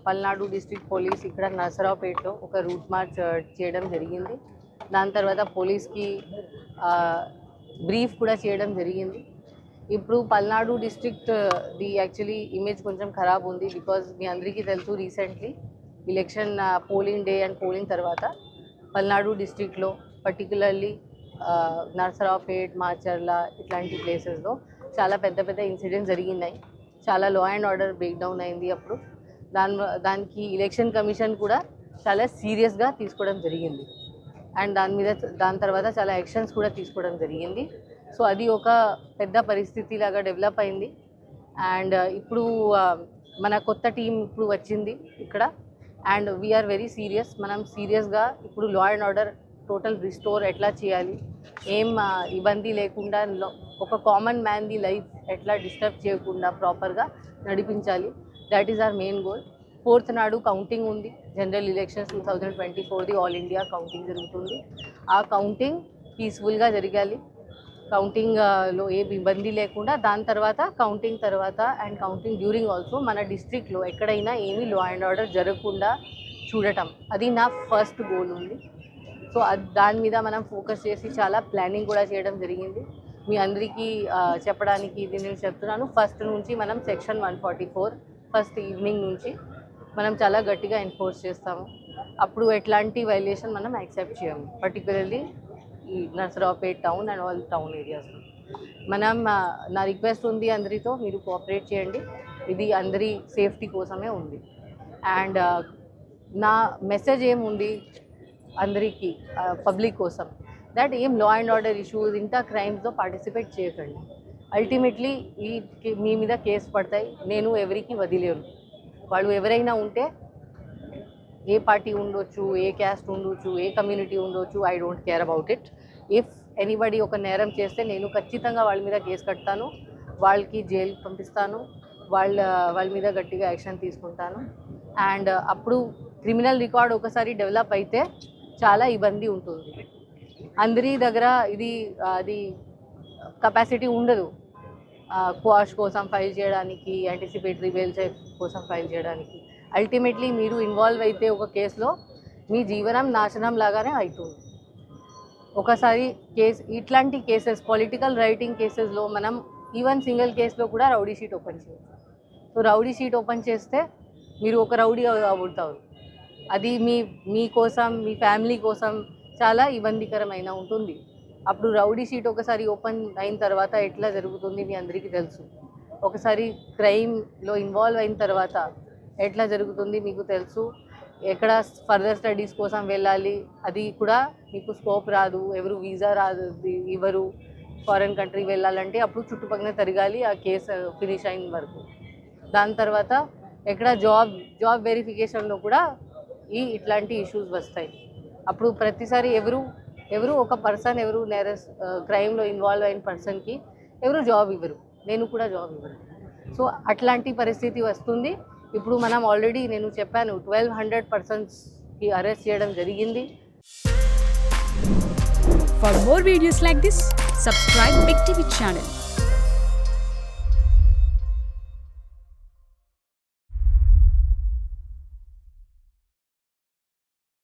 Palnadu district police ఇక్కడ నరసరావుపేటలో ఒక route March చేయడం జరిగింది. దాని తర్వాత పోలీస్కి బ్రీఫ్ కూడా చేయడం జరిగింది. ఇప్పుడు Palnadu district the actually image కొంచెం ఖరాబ్ ఉంది. బికాజ్ మీ అందరికీ తెలుసు recently election polling day and polling తర్వాత పల్నాడు డిస్ట్రిక్ట్లో పర్టికులర్లీ నరసరావుపేట్, మాచర్ల ఇట్లాంటి ప్లేసెస్లో చాలా పెద్ద పెద్ద ఇన్సిడెంట్స్ జరిగినాయి. చాలా లా అండ్ ఆర్డర్ బ్రేక్ డౌన్ అయింది. అప్పుడు దానికి ఎలక్షన్ కమిషన్ కూడా చాలా సీరియస్గా తీసుకోవడం జరిగింది. అండ్ దాని తర్వాత చాలా యాక్షన్స్ కూడా తీసుకోవడం జరిగింది. సో అది ఒక పెద్ద పరిస్థితి లాగా డెవలప్ అయింది. అండ్ ఇప్పుడు మన కొత్త టీం ఇప్పుడు వచ్చింది ఇక్కడ. And we're very serious. మనం సీరియస్గా ఇప్పుడు law and order total restore ఎట్లా చేయాలి, ఏం ఇబ్బంది లేకుండా ఒక కామన్ మ్యాన్ది లైఫ్ ఎట్లా డిస్టర్బ్ చేయకుండా ప్రాపర్గా నడిపించాలి. That is our main goal. 4th నాడు కౌంటింగ్ ఉంది. జనరల్ ఎలక్షన్స్ 2024ది ఆల్ ఇండియా కౌంటింగ్ జరుగుతుంది. ఆ కౌంటింగ్ పీస్ఫుల్గా జరగాలి. కౌంటింగ్లో ఏ ఇబ్బంది లేకుండా దాని తర్వాత కౌంటింగ్ తర్వాత అండ్ కౌంటింగ్ డ్యూరింగ్ ఆల్సో మన డిస్ట్రిక్ట్లో ఎక్కడైనా ఏమీ లా అండ్ ఆర్డర్ జరగకుండా చూడటం, అది నా ఫస్ట్ గోల్ ఉంది. సో దాని మీద మనం ఫోకస్ చేసి చాలా ప్లానింగ్ కూడా చేయడం జరిగింది. మీ అందరికీ చెప్పడానికి ఇది నేను చెప్తున్నాను. ఫస్ట్ నుంచి మనం సెక్షన్ 144 ఫస్ట్ ఈవినింగ్ నుంచి మనం చాలా గట్టిగా ఎన్ఫోర్స్ చేస్తాము. అప్పుడు ఎట్లాంటి వైలేషన్ మనం యాక్సెప్ట్ చేయము. పర్టికులర్లీ ఈ Narasaraopet town and all town ఏరియాస్లో నా రిక్వెస్ట్ ఉంది అందరితో, మీరు కోఆపరేట్ చేయండి. ఇది అందరి సేఫ్టీ కోసమే ఉంది. అండ్ నా మెసేజ్ ఏముంది అందరికీ, పబ్లిక్ కోసం, దట్ ఏం లా అండ్ ఆర్డర్ ఇష్యూస్ ఇంత క్రైమ్స్లో పార్టిసిపేట్ చేయకండి. అల్టిమేట్లీ మీ మీద కేసు పడతాయి. నేను ఎవరికి వదిలేను. వాళ్ళు ఎవరైనా ఉంటే, ఏ పార్టీ ఉండొచ్చు, ఏ క్యాస్ట్ ఉండొచ్చు, ఏ కమ్యూనిటీ ఉండొచ్చు, I don't care about it. If anybody ఒక నేరం చేస్తే నేను ఖచ్చితంగా వాళ్ళ మీద కేసు కడతాను, వాళ్ళకి జైలు పంపిస్తాను, వాళ్ళ మీద గట్టిగా యాక్షన్ తీసుకుంటాను. అండ్ అప్పుడు క్రిమినల్ రికార్డ్ ఒకసారి డెవలప్ అయితే చాలా ఇబ్బంది ఉంటుంది. అందరి దగ్గర అది కెపాసిటీ ఉండదు క్వాష్ కోసం ఫైల్ చేయడానికి, యాంటిసిపేటరీ బెయిల్ కోసం ఫైల్ చేయడానికి. అల్టిమేట్లీ మీరు ఇన్వాల్వ్ అయితే ఒక కేసులో మీ జీవనం నాశనం లాగానే అవుతుంది. ఒకసారి ఇట్లాంటి కేసెస్, పొలిటికల్ రైటింగ్ కేసెస్లో మనం ఈవెన్ సింగిల్ కేసులో కూడా రౌడీ షీట్ ఓపెన్ చేయొచ్చు. సో రౌడీ షీట్ ఓపెన్ చేస్తే మీరు ఒక రౌడీ అవుతారు. అది మీ కోసం, మీ ఫ్యామిలీ కోసం చాలా ఇబ్బందికరమైన ఉంటుంది. అప్పుడు రౌడీ షీట్ ఒకసారి ఓపెన్ అయిన తర్వాత ఎట్లా జరుగుతుంది మీ అందరికీ తెలుసు. ఒకసారి క్రైమ్లో ఇన్వాల్వ్ అయిన తర్వాత ఎట్లా జరుగుతుంది మీకు తెలుసు. ఎక్కడ ఫర్దర్ స్టడీస్ కోసం వెళ్ళాలి, అది కూడా మీకు స్కోప్ రాదు, ఎవరు వీసా రాదు, ఎవరు ఫారెన్ కంట్రీ వెళ్ళాలంటే అప్పుడు చుట్టుపక్కల తిరగాలి ఆ కేసు ఫినిష్ అయిన వరకు. దాని తర్వాత ఎక్కడ జాబ్ వెరిఫికేషన్లో కూడా ఇట్లాంటి ఇష్యూస్ వస్తాయి. అప్పుడు ప్రతిసారి ఎవరు ఒక పర్సన్ ఎవరు క్రైమ్లో ఇన్వాల్వ్ అయిన పర్సన్కి ఎవరు జాబ్ ఇవ్వరు, నేను కూడా జాబ్ ఇవ్వరు. సో అట్లాంటి పరిస్థితి వస్తుంది. ఇప్పుడు మనం ఆల్రెడీ నేను చెప్పాను 1200 పర్సన్స్కి అరెస్ట్ చేయడం జరిగింది. For more videos like this, subscribe Big TV channel.